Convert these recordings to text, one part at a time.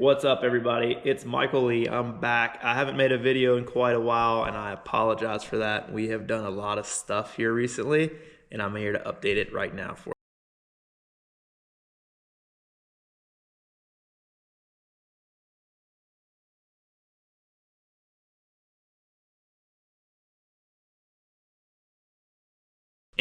What's up, everybody? It's Michael Lee. I'm back. I haven't made a video in quite a while, and I apologize for that. We have done a lot of stuff here recently, and I'm here to update it right now for you.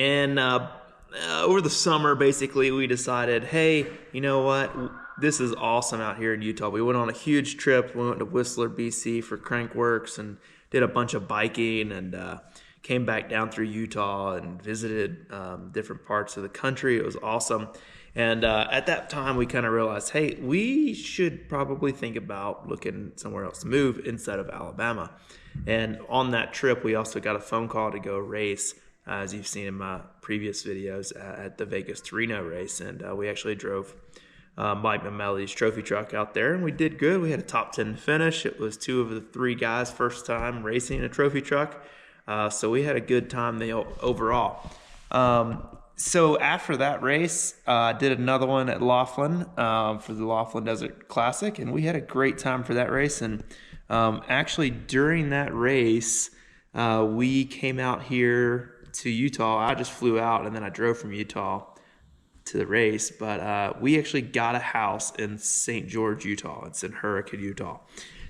And over the summer, basically, we decided, hey, you know what? This is awesome out here in Utah. We went on a huge trip. We went to Whistler, BC for Crankworks and did a bunch of biking and came back down through Utah and visited different parts of the country. It was awesome. And at that time, we kind of realized, hey, we should probably think about looking somewhere else to move instead of Alabama. And on that trip, we also got a phone call to go race, as you've seen in my previous videos, at the Vegas to Reno race. And we actually drove Mike Mamelli's trophy truck out there, and we did good. We had a top 10 finish. It was two of the three guys' first time racing a trophy truck. So we had a good time overall. So after that race, I did another one at Laughlin for the Laughlin Desert Classic, and we had a great time for that race. And actually during that race, we came out here to Utah. I just flew out and then I drove from Utah to the race, but we actually got a house in St. George, Utah. It's in Hurricane, Utah.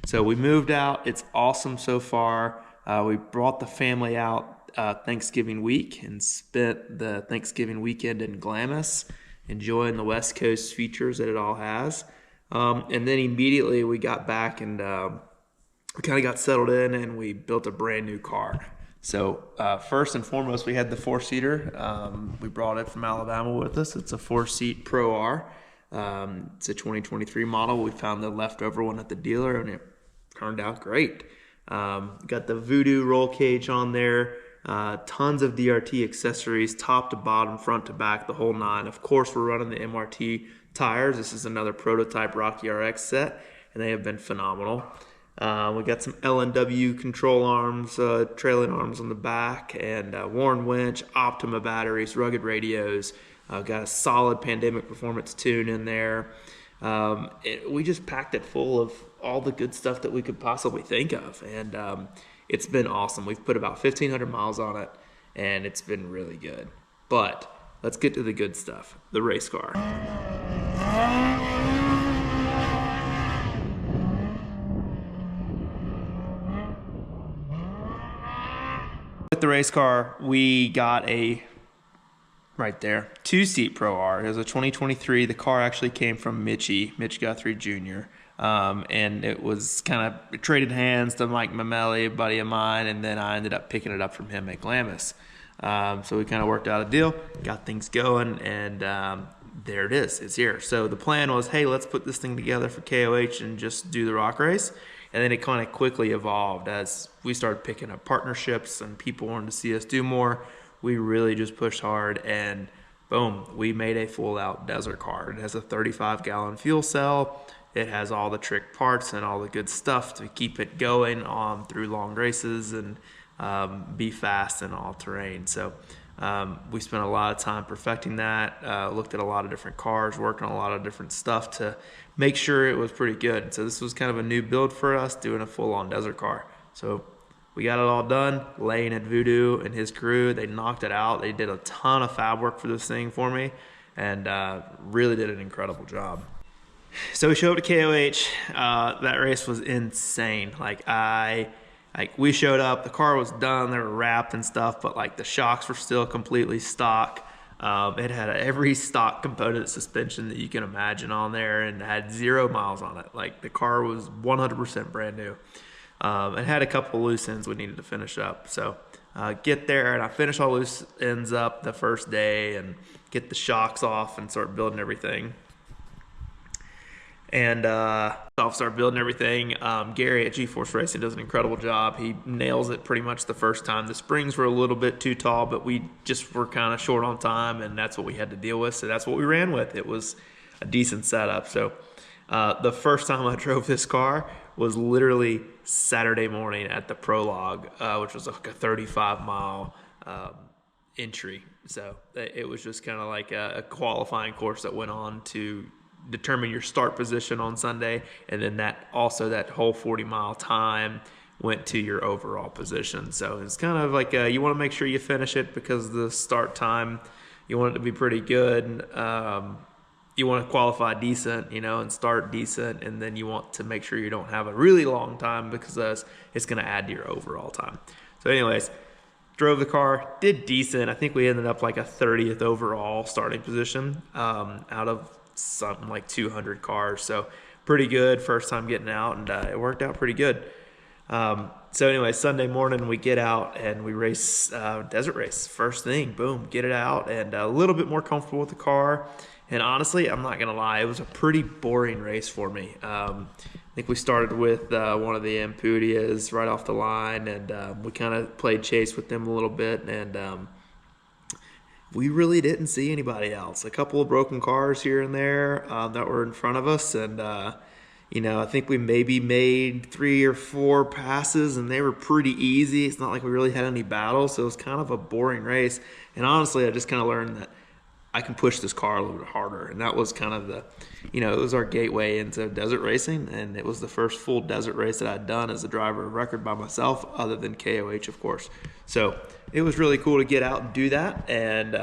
So we moved out. It's awesome so far. We brought the family out Thanksgiving week and spent the Thanksgiving weekend in Glamis, enjoying the West Coast features that it all has. And then immediately we got back and we kind of got settled in and we built a brand new car. So first and foremost, we had the four-seater. We brought it from Alabama with us. It's a four-seat Pro R. It's a 2023 model. We found the leftover one at the dealer, and it turned out great. Got the Voodoo roll cage on there. Tons of DRT accessories, top to bottom, front to back, the whole nine. Of course, we're running the MRT tires. This is another prototype Rocky RX set, and they have been phenomenal. We got some L&W control arms, trailing arms on the back, and Warren winch, Optima batteries, rugged radios. Got a solid Pandemic Performance tune in there. We just packed it full of all the good stuff that we could possibly think of, and it's been awesome. We've put about 1,500 miles on it, and it's been really good. But let's get to the good stuff, the race car. With the race car, we got a, right there, two-seat Pro R. It was a 2023. The car actually came from Mitch Guthrie Jr., and it was kind of traded hands to Mike Mamelli, a buddy of mine, and then I ended up picking it up from him at Glamis. So we kind of worked out a deal, got things going, and there it is. It's here. So the plan was, hey, let's put this thing together for KOH and just do the rock race. And then it kind of quickly evolved as we started picking up partnerships and people wanted to see us do more. We really just pushed hard, and boom, we made a full-out desert car. It has a 35-gallon fuel cell. It has all the trick parts and all the good stuff to keep it going on through long races and be fast in all terrain. So we spent a lot of time perfecting that, looked at a lot of different cars, worked on a lot of different stuff to make sure it was pretty good. So this was kind of a new build for us, doing a full-on desert car. So we got it all done. Lane at Voodoo and his crew, they knocked it out. They did a ton of fab work for this thing for me, and really did an incredible job. So we showed up to KOH. That race was insane. We showed up, the car was done, they were wrapped and stuff, but like the shocks were still completely stock. It had every stock component suspension that you can imagine on there and had 0 miles on it. Like the car was 100% brand new. It had a couple of loose ends we needed to finish up. So get there, and I finished all loose ends up the first day and get the shocks off and start building everything. And I'll start building everything. Gary at G-Force Racing does an incredible job. He nails it pretty much the first time. The springs were a little bit too tall, but we just were kind of short on time, and that's what we had to deal with. So that's what we ran with. It was a decent setup. So the first time I drove this car was literally Saturday morning at the Prologue, which was like a 35-mile entry. So it was just kind of like a qualifying course that went on to determine your start position on Sunday, and then that whole 40-mile time went to your overall position. So it's kind of like you want to make sure you finish it, because the start time, you want it to be pretty good. You want to qualify decent, and start decent, and then you want to make sure you don't have a really long time, because it's going to add to your overall time. So anyways, drove the car, did decent. I think we ended up like a 30th overall starting position out of something like 200 cars. So pretty good, first time getting out, and it worked out pretty good. So anyway, Sunday morning we get out and we race desert race. First thing, boom, get it out, and a little bit more comfortable with the car. And honestly, I'm not gonna lie, it was a pretty boring race for me. I think we started with one of the Ampudias right off the line, and we kind of played chase with them a little bit, and we really didn't see anybody else. A couple of broken cars here and there that were in front of us, and I think we maybe made 3 or 4 passes, and they were pretty easy. It's not like we really had any battles, so it was kind of a boring race. And honestly, I just kind of learned that I can push this car a little bit harder. And that was kind of it was our gateway into desert racing. And it was the first full desert race that I'd done as a driver of record by myself, other than KOH, of course. So it was really cool to get out and do that. And,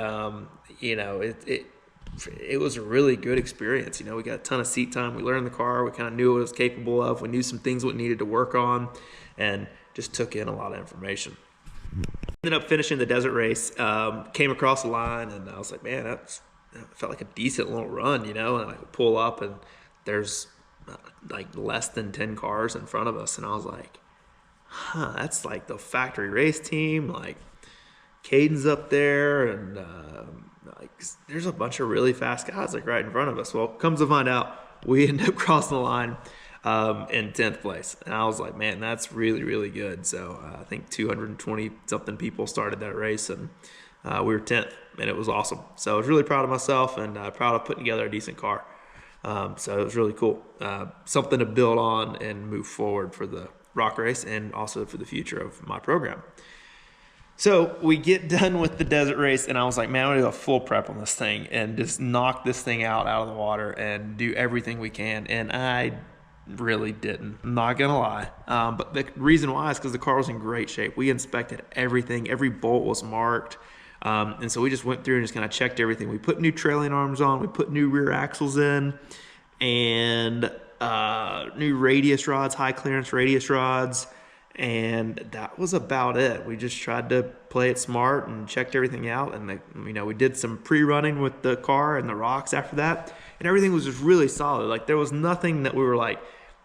it was a really good experience. We got a ton of seat time. We learned the car. We kind of knew what it was capable of. We knew some things we needed to work on, and just took in a lot of information. Ended up finishing the desert race, came across the line, and I was like, man, that felt like a decent little run, and I pull up, and there's like less than 10 cars in front of us, and I was like, that's like the factory race team, like Caden's up there, and there's a bunch of really fast guys like right in front of us. Well, comes to find out, we ended up crossing the line in 10th place. And I was like, man, that's really, really good. So I think 220 something people started that race, and we were 10th, and it was awesome. So I was really proud of myself, and proud of putting together a decent car. So it was really cool. Something to build on and move forward for the rock race, and also for the future of my program. So we get done with the desert race, and I was like, man, I'm going to do a full prep on this thing and just knock this thing out of the water and do everything we can. And I really didn't. I'm not going to lie. But the reason why is because the car was in great shape. We inspected everything. Every bolt was marked. And so we just went through and just kind of checked everything. We put new trailing arms on. We put new rear axles in, and new radius rods, high clearance radius rods. And that was about it. We just tried to play it smart and checked everything out. And we did some pre-running with the car and the rocks after that, and everything was just really solid. Like, there was nothing that we were like,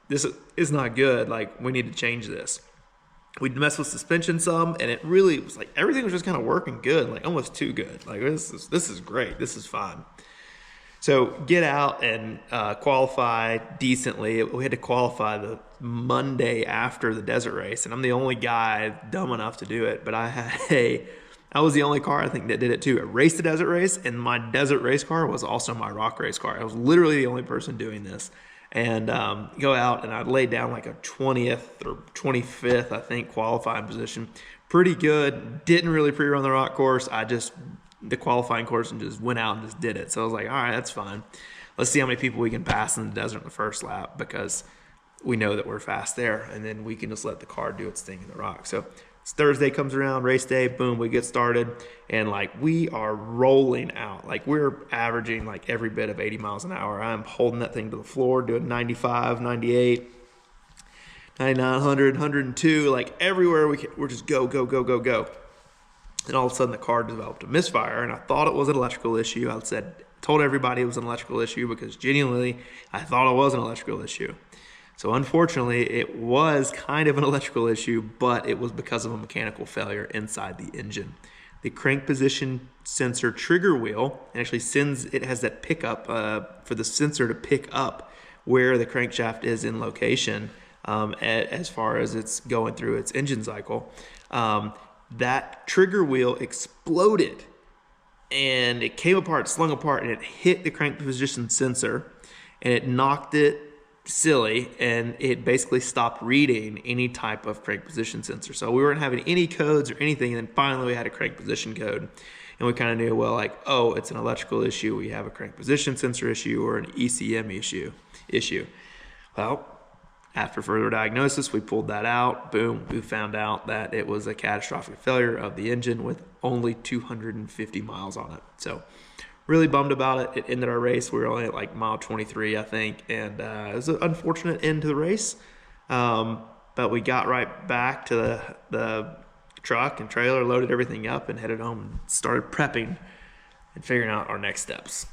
this is not good, like we need to change this. We messed with suspension some, and it really was like everything was just kind of working good, like almost too good. Like, this is great. This is fine. So get out and qualify decently. We had to qualify the Monday after the desert race, and I'm the only guy dumb enough to do it. But I was the only car, I think, that did it too. I raced the desert race, and my desert race car was also my rock race car. I was literally the only person doing this. And go out, and I laid down like a 20th or 25th, I think, qualifying position. Pretty good. Didn't really pre-run the rock course. The qualifying course, and just went out and just did it. So I was like, all right, that's fine. Let's see how many people we can pass in the desert in the first lap, because we know that we're fast there, and then we can just let the car do its thing in the rock. So Thursday comes around, race day, boom, we get started, and like we are rolling out. Like, we're averaging like every bit of 80 miles an hour. I'm holding that thing to the floor, doing 95, 98, 99, 100, 102, like everywhere we're just go, go, go, go, go. And all of a sudden the car developed a misfire, and I thought it was an electrical issue. Told everybody it was an electrical issue, because genuinely I thought it was an electrical issue. So unfortunately, it was kind of an electrical issue, but it was because of a mechanical failure inside the engine. The crank position sensor trigger wheel actually has that pickup for the sensor to pick up where the crankshaft is in location as far as it's going through its engine cycle. That trigger wheel exploded, and it came apart, slung apart, and it hit the crank position sensor, and it knocked it silly, and it basically stopped reading any type of crank position sensor. So we weren't having any codes or anything, and then finally we had a crank position code. And we kind of knew, well, like, oh, it's an electrical issue. We have a crank position sensor issue or an ECM issue. Well, after further diagnosis, we pulled that out. Boom, we found out that it was a catastrophic failure of the engine with only 250 miles on it. So really bummed about it. It ended our race. We were only at like mile 23, I think. And it was an unfortunate end to the race. But we got right back to the truck and trailer, loaded everything up, and headed home and started prepping and figuring out our next steps.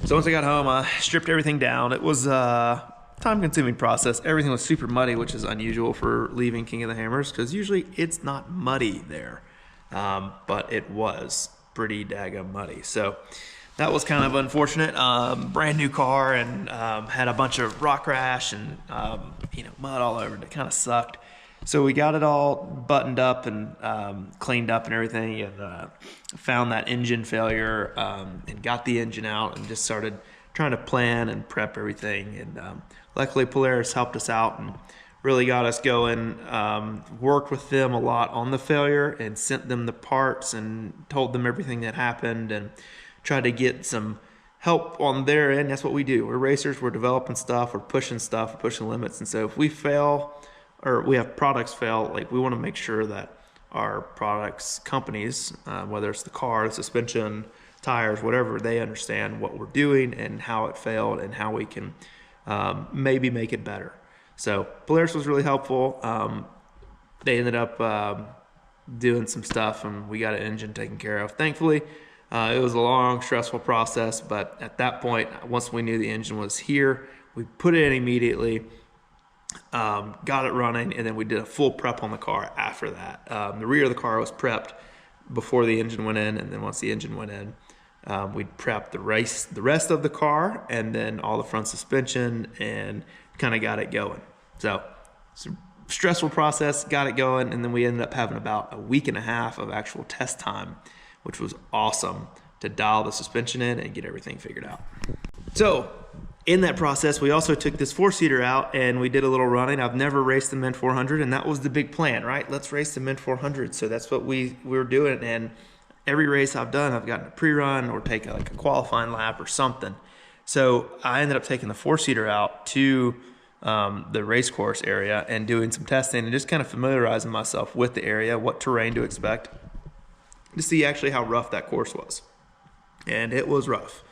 So once I got home, I stripped everything down. It was a time-consuming process. Everything was super muddy, which is unusual for leaving King of the Hammers, because usually it's not muddy there. But it was pretty daggum muddy. So that was kind of unfortunate. Brand new car, and had a bunch of rock rash and mud all over it. It kind of sucked. So we got it all buttoned up and cleaned up and everything, and found that engine failure, and got the engine out and just started trying to plan and prep everything. And luckily Polaris helped us out and really got us going. Worked with them a lot on the failure and sent them the parts and told them everything that happened and tried to get some help on their end. That's what we do. We're racers. We're developing stuff. We're pushing stuff. We're pushing limits. And so if we fail, or we have products fail, like, we want to make sure that our products companies, whether it's the car, the suspension, tires, whatever, they understand what we're doing and how it failed and how we can maybe make it better. So Polaris was really helpful. They ended up doing some stuff, and we got an engine taken care of. Thankfully, it was a long, stressful process, but at that point, once we knew the engine was here, we put it in immediately, got it running, and then we did a full prep on the car after that. The rear of the car was prepped before the engine went in, and then once the engine went in, we'd prep the rest of the car, and then all the front suspension, and kind of got it going. So it's a stressful process, got it going, and then we ended up having about a week and a half of actual test time, which was awesome to dial the suspension in and get everything figured out. So in that process, we also took this 4-seater out and we did a little running. I've never raced the Mint 400, and that was the big plan, right? Let's race the Mint 400. So that's what we were doing. And every race I've done, I've gotten a pre-run or take like a qualifying lap or something. So I ended up taking the 4-seater out to the race course area and doing some testing and just kind of familiarizing myself with the area, what terrain to expect, to see actually how rough that course was. And it was rough.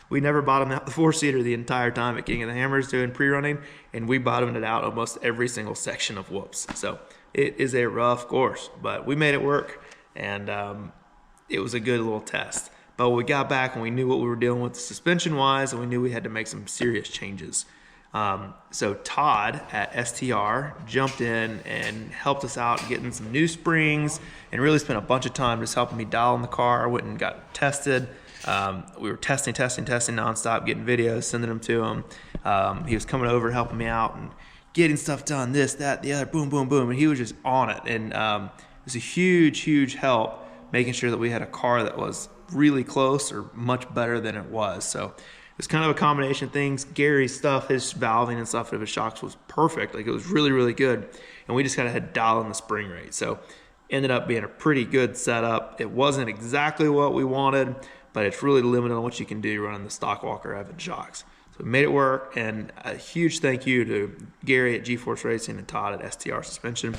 We never bottomed out the 4-seater the entire time at King of the Hammers doing pre-running, and we bottomed it out almost every single section of whoops. So it is a rough course, but we made it work, and it was a good little test. But we got back and we knew what we were dealing with suspension-wise, and we knew we had to make some serious changes. So Todd at STR jumped in and helped us out getting some new springs, and really spent a bunch of time just helping me dial in the car. I went and got tested. We were testing nonstop, getting videos, sending them to him. He was coming over, helping me out and getting stuff done, this, that, the other, boom, boom, boom. And he was just on it. And it was a huge, huge help making sure that we had a car that was really close or much better than it was. So it was kind of a combination of things. Gary's stuff, his valving and stuff of his shocks was perfect. Like, it was really, really good. And we just kind of had to dial in the spring rate. So ended up being a pretty good setup. It wasn't exactly what we wanted, but it's really limited on what you can do running the stock Walker Evans shocks. So we made it work, and a huge thank you to Gary at G-Force Racing and Todd at STR Suspension.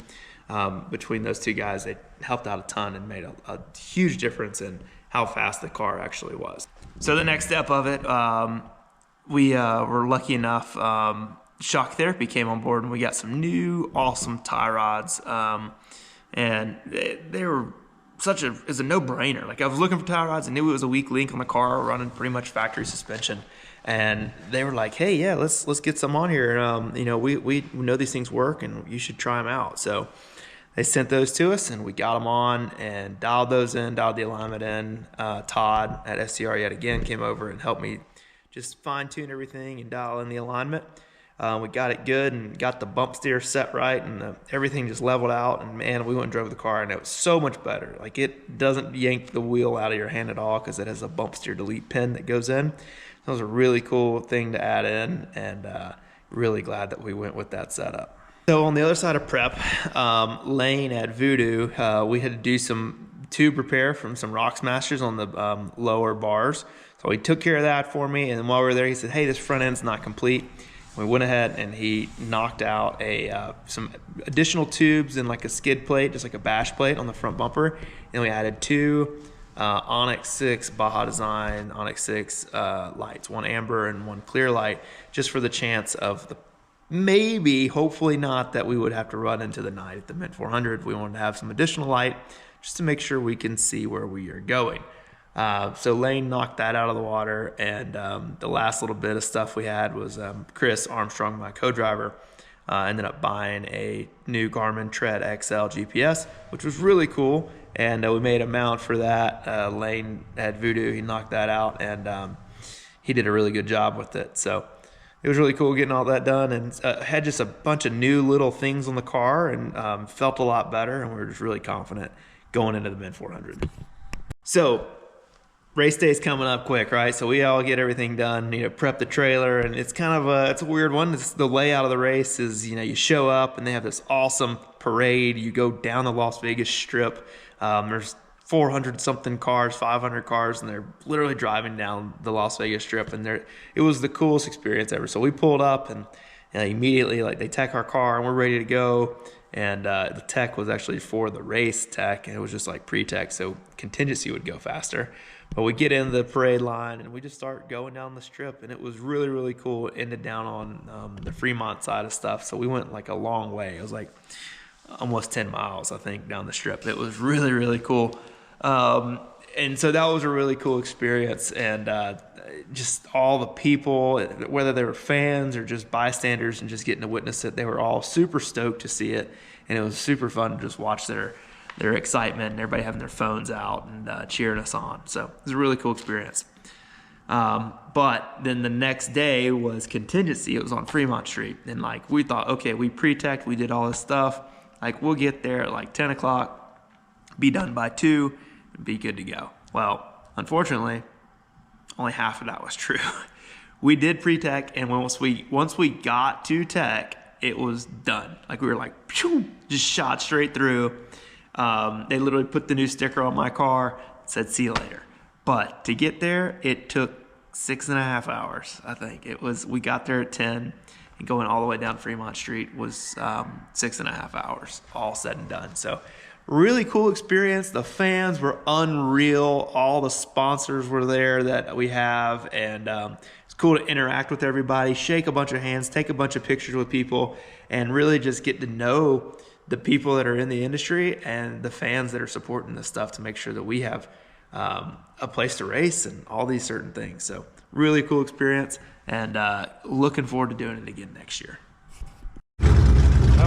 Between those two guys, they helped out a ton and made a huge difference in how fast the car actually was. So the next step of it, we were lucky enough, Shock Therapy came on board, and we got some new awesome tie rods, and they were it's a no-brainer. Like, I was looking for tie rods and knew it was a weak link on the car, running pretty much factory suspension, and they were like, hey, yeah, let's get some on here. We know these things work, and you should try them out. So they sent those to us, and we got them on and dialed those in, dialed the alignment in. Todd at SCR yet again came over and helped me just fine-tune everything and dial in the alignment. We got it good and got the bump steer set right, and everything just leveled out. And man, we went and drove the car, and it was so much better. Like, it doesn't yank the wheel out of your hand at all because it has a bump steer delete pin that goes in. That was a really cool thing to add in, and really glad that we went with that setup. So on the other side of prep, Lane at Voodoo, we had to do some tube repair from some rock smashers on the lower bars. So he took care of that for me, and then while we were there, he said, hey, this front end's not complete. We went ahead and he knocked out some additional tubes and like a skid plate, just like a bash plate on the front bumper. And we added 2 Onyx 6 Baja Design Onyx 6 lights, 1 amber and 1 clear light, just for the chance of the maybe, hopefully not, that we would have to run into the night at the Mint 400. We wanted to have some additional light just to make sure we can see where we are going. So Lane knocked that out of the water, and the last little bit of stuff we had was Chris Armstrong, my co-driver, ended up buying a new Garmin Tread XL GPS, which was really cool, and we made a mount for that. Lane had Voodoo, he knocked that out, and he did a really good job with it. So it was really cool getting all that done, and had just a bunch of new little things on the car, and felt a lot better, and we were just really confident going into the Mint 400. So race day is coming up quick, right? So we all get everything done, prep the trailer, and it's kind of it's a weird one. It's the layout of the race is, you show up and they have this awesome parade. You go down the Las Vegas Strip. There's 400 something cars, 500 cars, and they're literally driving down the Las Vegas Strip, and it was the coolest experience ever. So we pulled up, and immediately they tech our car, and we're ready to go. And the tech was actually for the race tech, and it was just like pre-tech, so contingency would go faster. But we get in the parade line, and we just start going down the strip, and it was really, really cool. It ended down on the Fremont side of stuff, so we went like a long way. It was like almost 10 miles, I think, down the strip. It was really, really cool. And so that was a really cool experience, and just all the people, whether they were fans or just bystanders and just getting to witness it, they were all super stoked to see it, and it was super fun to just watch their excitement and everybody having their phones out and cheering us on. So it was a really cool experience. But then the next day was contingency. It was on Fremont Street, and we thought, okay, we pre-teched, we did all this stuff, we'll get there at 10 o'clock, be done by 2, and be good to go. Well, unfortunately, only half of that was true. We did pre-tech, and once we got to tech, it was done. We were pew, just shot straight through. They literally put the new sticker on my car, said see you later. But to get there, it took 6.5 hours, I think. We got there at 10, and going all the way down Fremont Street was 6.5 hours, all said and done. So really cool experience. The fans were unreal. All the sponsors were there that we have, and it's cool to interact with everybody, shake a bunch of hands, take a bunch of pictures with people, and really just get to know the people that are in the industry and the fans that are supporting this stuff to make sure that we have a place to race and all these certain things. So really cool experience, and looking forward to doing it again next year. All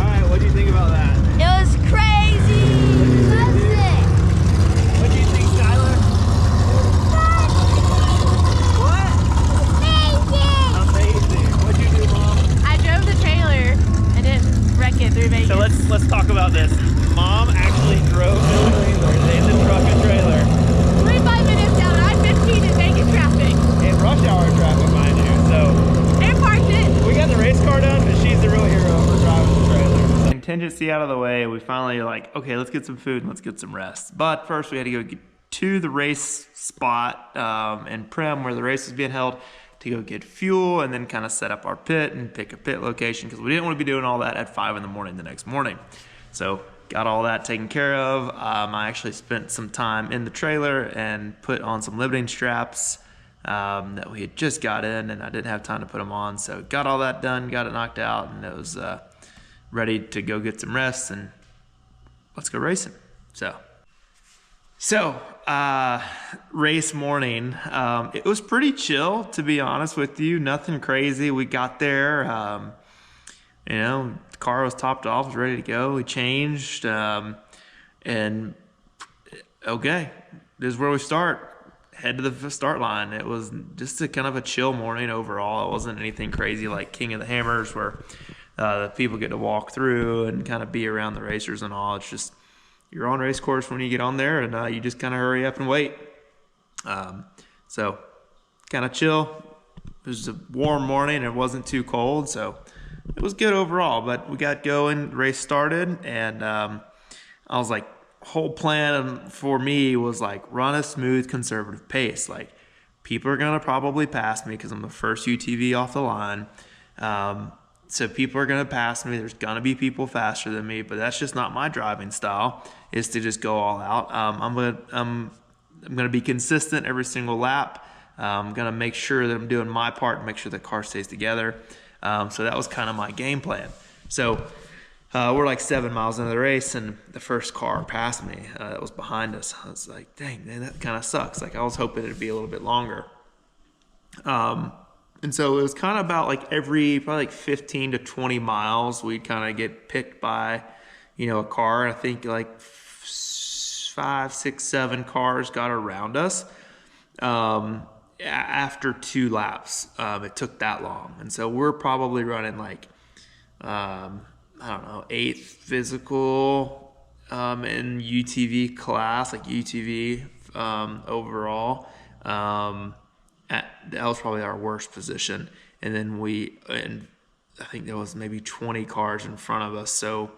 right, what do you think about that? It was crazy. Loved it. What do you think, Skylar? What? Amazing. What'd you do, Mom? I drove the trailer and didn't wreck it through Vegas. So let's talk about this. Mom actually drove the trailer in the truck and trailer. 25 minutes down I-15 in Vegas traffic. In rush hour traffic, mind you. So And parked it. we got the race car done, but she's the real hero for driving the trailer. Contingency out of the way, we finally are okay, let's get some food and let's get some rest. But first we had to go get to the race spot in Prem where the race was being held to go get fuel and then kind of set up our pit and pick a pit location because we didn't want to be doing all that at 5 in the morning the next morning. So got all that taken care of. I actually spent some time in the trailer and put on some limiting straps that we had just got in, and I didn't have time to put them on. So got all that done, got it knocked out, and it was ready to go get some rest and let's go racing. So race morning, it was pretty chill, to be honest with you. Nothing crazy. We got there, the car was topped off, was ready to go. We changed, and okay, this is where we start. Head to the start line. It was just a kind of a chill morning overall. It wasn't anything crazy like King of the Hammers where the people get to walk through and kind of be around the racers and all. It's just you're on race course when you get on there, and you just kind of hurry up and wait. So kind of chill. It was a warm morning. It wasn't too cold, so it was good overall. But we got going. The race started, and I was like, whole plan for me was like run a smooth conservative pace. Like people are gonna probably pass me because I'm the first UTV off the line. So people are gonna pass me. There's gonna be people faster than me, but that's just not my driving style. Is to just go all out. I'm gonna be consistent every single lap. I'm gonna make sure that I'm doing my part to make sure the car stays together. So that was kind of my game plan. So we're like 7 miles into the race, and the first car passed me that was behind us. I was like, dang, man, that kind of sucks. Like I was hoping it'd be a little bit longer. And so it was kind of about like every probably like 15 to 20 miles, we'd kind of get picked by, a car. I think like 5, 6, 7 cars got around us. After 2 laps, it took that long. And so we're probably running like, I don't know, 8th physical in UTV class, like UTV overall. That was probably our worst position. And then I think there was maybe 20 cars in front of us. So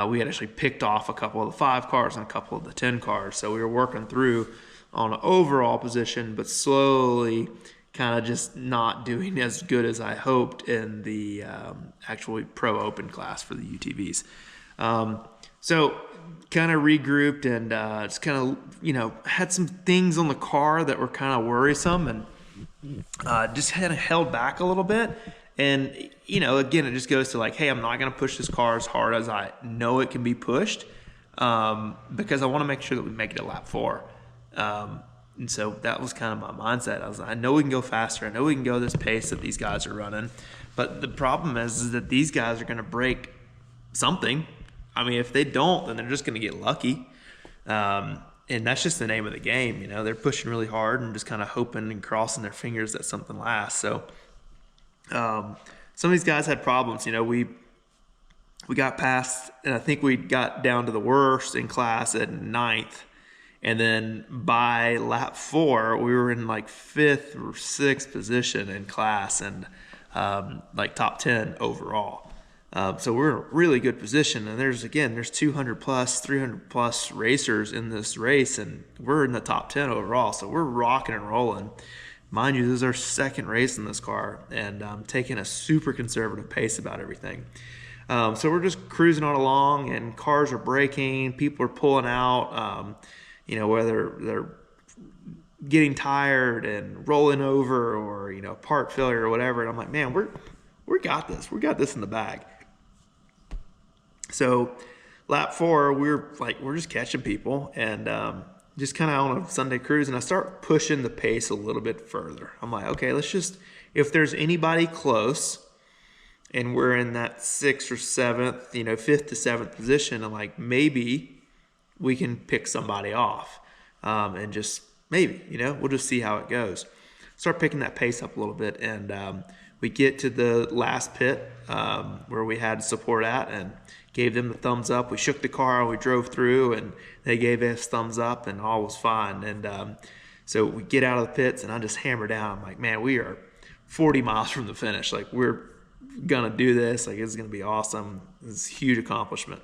we had actually picked off a couple of the 5 cars and a couple of the 10 cars. So we were working through on an overall position, but slowly kind of just not doing as good as I hoped in the actual pro open class for the UTVs. So kind of regrouped and just kind of, had some things on the car that were kind of worrisome, and just kind of held back a little bit. And, again, it just goes to like, hey, I'm not going to push this car as hard as I know it can be pushed because I want to make sure that we make it to lap 4. And so that was kind of my mindset. I know we can go faster. I know we can go this pace that these guys are running. But the problem is that these guys are going to break something. I mean, if they don't, then they're just going to get lucky. And that's just the name of the game. They're pushing really hard and just kind of hoping and crossing their fingers that something lasts. So some of these guys had problems. We got past, and I think we got down to the worst in class at 9th. And then by lap 4, we were in like 5th or 6th position in class and like top 10 overall. So we're in a really good position. And there's 200 plus, 300 plus racers in this race, and we're in the top 10 overall. So we're rocking and rolling. Mind you, this is our second race in this car, and taking a super conservative pace about everything. So we're just cruising on along, and cars are braking, people are pulling out. Whether they're getting tired and rolling over or, part failure or whatever. And I'm like, man, we got this. We got this in the bag. So lap 4, we're just catching people and just kind of on a Sunday cruise. And I start pushing the pace a little bit further. I'm like, okay, if there's anybody close and we're in that 6th or 7th, 5th to 7th position, I'm like, maybe we can pick somebody off and just maybe, we'll just see how it goes. Start picking that pace up a little bit, and we get to the last pit where we had support at and gave them the thumbs up. We shook the car and we drove through, and they gave us thumbs up, and all was fine. And so we get out of the pits, and I just hammer down. I'm like, man, we are 40 miles from the finish. Like, we're going to do this. Like, it's going to be awesome. It's a huge accomplishment.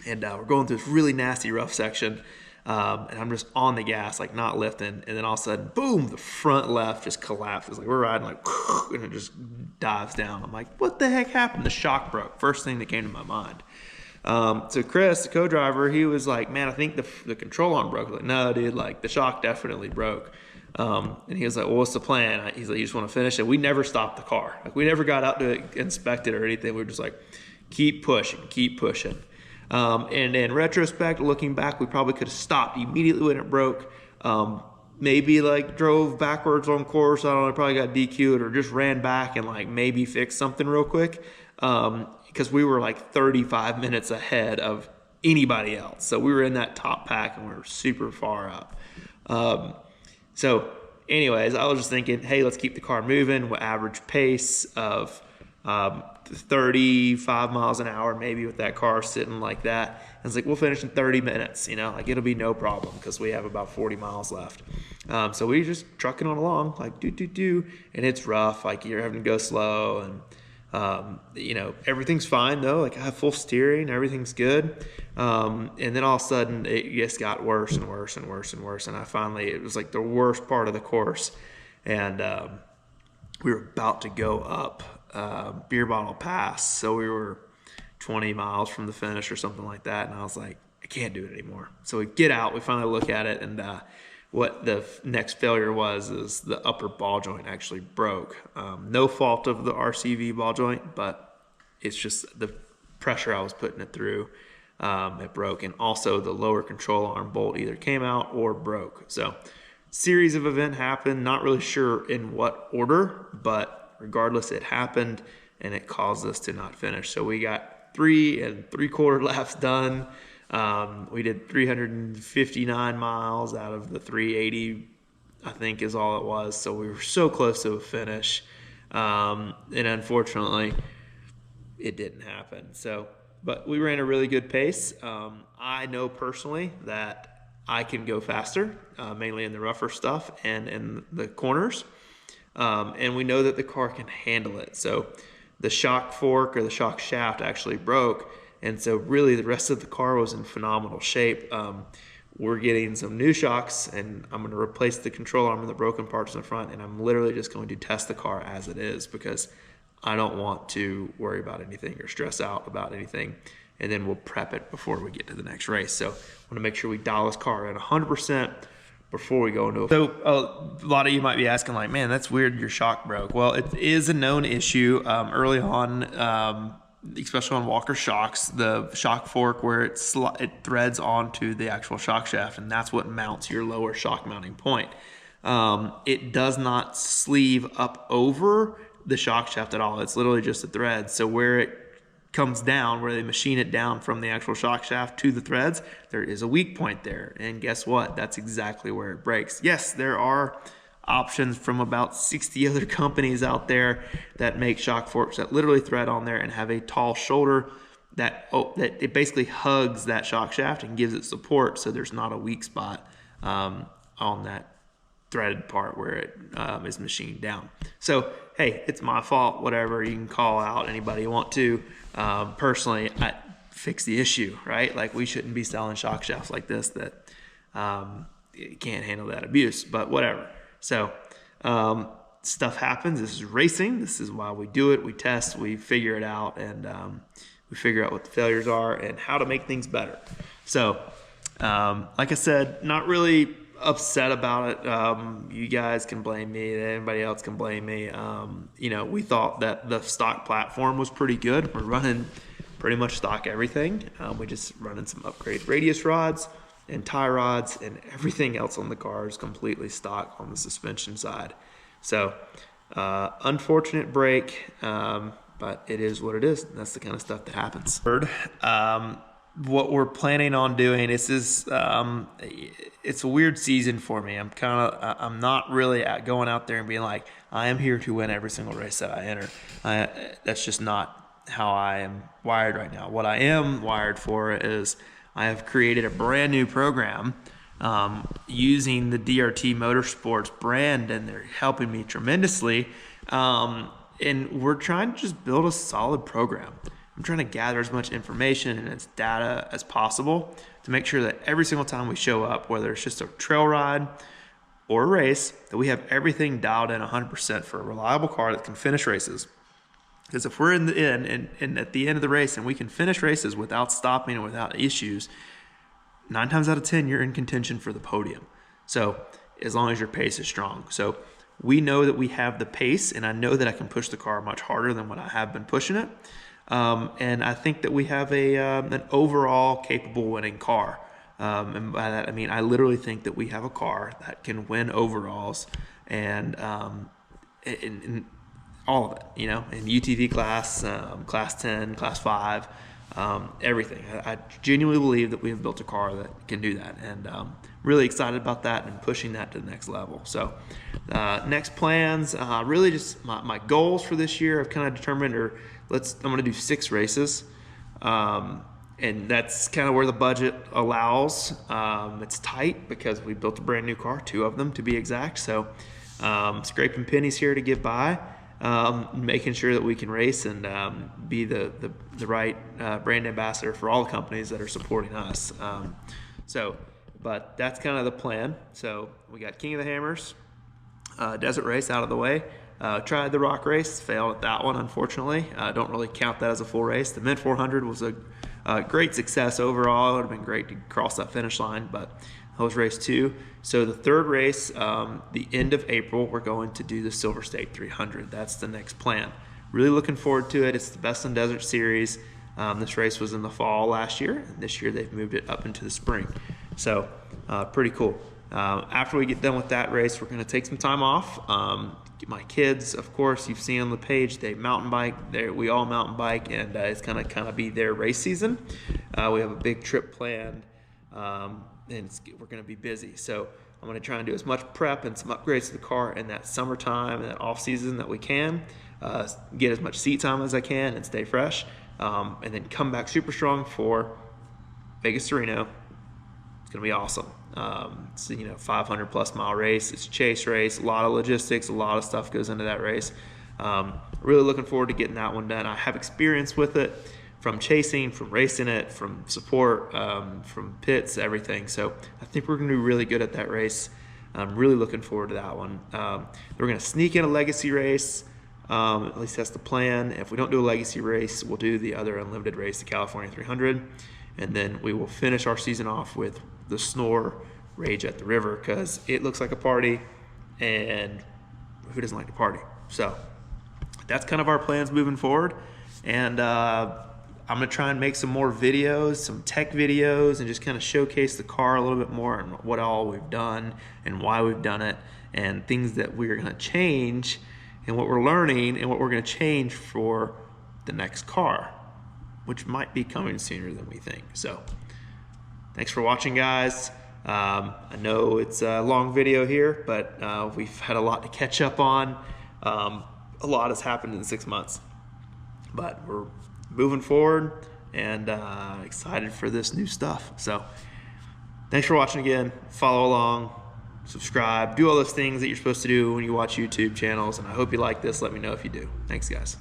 And we're going through this really nasty rough section, and I'm just on the gas, like not lifting. And then all of a sudden, boom, the front left just collapses. Like we're riding like, and it just dives down. I'm like, what the heck happened? The shock broke. First thing that came to my mind. So Chris, the co-driver, he was like, man, I think the control arm broke. I was like, no, dude, like the shock definitely broke. And he was like, well, what's the plan? He's like, you just want to finish it? We never stopped the car. Like we never got out to inspect it or anything. We were just like, keep pushing. And in retrospect, looking back, we probably could have stopped immediately when it broke. Maybe like drove backwards on course. I don't know, probably got DQ'd or just ran back and like maybe fixed something real quick. Because we were like 35 minutes ahead of anybody else. So we were in that top pack and we were super far up. So anyways, I was just thinking, hey, let's keep the car moving. What average pace of 35 miles an hour maybe with that car sitting like that. I was like, we'll finish in 30 minutes, like it'll be no problem because we have about 40 miles left. So we just trucking on along like do, and it's rough, like you're having to go slow, You know, everything's fine though. Like I have full steering, everything's good. And then all of a sudden it just got worse and worse and worse and worse. And it was like the worst part of the course. And we were about to go up Beer Bottle Pass. So we were 20 miles from the finish or something like that. And I was like, I can't do it anymore. So we get out, we finally look at it, and what the next failure was is the upper ball joint actually broke. No fault of the RCV ball joint, but it's just the pressure I was putting it through. It broke, and also the lower control arm bolt either came out or broke. So series of event happened, not really sure in what order, but regardless it happened and it caused us to not finish. So we got 3 3/4 laps done. We did 359 miles out of the 380, I think is all it was. So we were so close to a finish. And unfortunately it didn't happen. So, but we ran a really good pace. I know personally that I can go faster, mainly in the rougher stuff and in the corners. And we know that the car can handle it. So the shock fork or the shock shaft actually broke. And so really the rest of the car was in phenomenal shape. We're getting some new shocks, and I'm going to replace the control arm and the broken parts in the front. And I'm literally just going to test the car as it is, because I don't want to worry about anything or stress out about anything. And then we'll prep it before we get to the next race. So I want to make sure we dial this car at 100% before we go into it. So a lot of you might be asking, like, man, that's weird, your shock broke. Well, it is a known issue early on, especially on Walker shocks, the shock fork where it threads onto the actual shock shaft, and that's what mounts your lower shock mounting point. It does not sleeve up over the shock shaft at all. It's literally just a thread. So where it comes down, where they machine it down from the actual shock shaft to the threads, there is a weak point there. And guess what? That's exactly where it breaks. Yes, there are options from about 60 other companies out there that make shock forks that literally thread on there and have a tall shoulder that it basically hugs that shock shaft and gives it support, so there's not a weak spot on that threaded part where it is machined down. So hey, it's my fault, whatever. You can call out anybody you want to. Personally, I fix the issue, right? Like, we shouldn't be selling shock shafts like this that can't handle that abuse, but whatever. So stuff happens. This is racing. This is why we do it. We test, we figure it out, and we figure out what the failures are and how to make things better. So like I said, not really upset about it. You guys can blame me. Anybody else can blame me. You know, we thought that the stock platform was pretty good. We're running pretty much stock everything. We just running some upgrade radius rods and tie rods, and everything else on the car is completely stock on the suspension side. So unfortunate break, but it is what it is. That's the kind of stuff that happens. Third, what we're planning on doing, this is it's a weird season for me. I'm not really going out there and being like, I am here to win every single race that I enter. That's just not how I am wired right now. What I am wired for is I have created a brand new program using the DRT Motorsports brand, and they're helping me tremendously. And we're trying to just build a solid program. I'm trying to gather as much information and as data as possible to make sure that every single time we show up, whether it's just a trail ride or a race, that we have everything dialed in 100% for a reliable car that can finish races. Because if we're in the end and at the end of the race and we can finish races without stopping and without issues, 9 times out of 10, you're in contention for the podium. So as long as your pace is strong. So we know that we have the pace, and I know that I can push the car much harder than what I have been pushing it. And I think that we have an overall capable winning car. And by that, I mean, I literally think that we have a car that can win overalls and in all of it, you know, in UTV class, class 10, class 5, everything. I genuinely believe that we have built a car that can do that, and really excited about that and pushing that to the next level. So next plans, really just my goals for this year I've kind of determined are, I'm going to do 6 races. And that's kind of where the budget allows. It's tight because we built a brand new car, 2 of them to be exact. So scraping pennies here to get by. making sure that we can race and be the right brand ambassador for all the companies that are supporting us. But that's kind of the plan. So we got King of the Hammers, desert race out of the way. Tried the rock race, failed at that one, unfortunately. Don't really count that as a full race. The Mint 400 was a great success overall. It would have been great to cross that finish line, but that was race 2. So the third race, the end of April, we're going to do the Silver State 300. That's the next plan. Really looking forward to it. It's the Best in Desert series. This race was in the fall last year, and this year they've moved it up into the spring. So pretty cool. After we get done with that race, we're going to take some time off. My kids, of course, you've seen on the page, they mountain bike. We all mountain bike, and it's going to kind of be their race season. We have a big trip planned, and we're going to be busy. So I'm going to try and do as much prep and some upgrades to the car in that summertime and that off season that we can. Get as much seat time as I can and stay fresh, and then come back super strong for Vegas to Reno. It's going to be awesome. It's 500 plus mile race. It's a chase race, a lot of logistics, a lot of stuff goes into that race. Really looking forward to getting that one done. I have experience with it from chasing, from racing it, from support, from pits, everything. So I think we're going to do really good at that race. I'm really looking forward to that one. We're going to sneak in a legacy race. At least that's the plan. If we don't do a legacy race, we'll do the other unlimited race, the California 300. And then we will finish our season off with the Snore Rage at the River, because it looks like a party, and who doesn't like to party? So that's kind of our plans moving forward. And I'm going to try and make some more videos, some tech videos, and just kind of showcase the car a little bit more and what all we've done and why we've done it, and things that we're going to change and what we're learning and what we're going to change for the next car, which might be coming sooner than we think. So thanks for watching, guys. I know it's a long video here, but we've had a lot to catch up on. A lot has happened in 6 months, but we're moving forward and excited for this new stuff. So thanks for watching again. Follow along, subscribe, do all those things that you're supposed to do when you watch YouTube channels, and I hope you like this. Let me know if you do. Thanks, guys.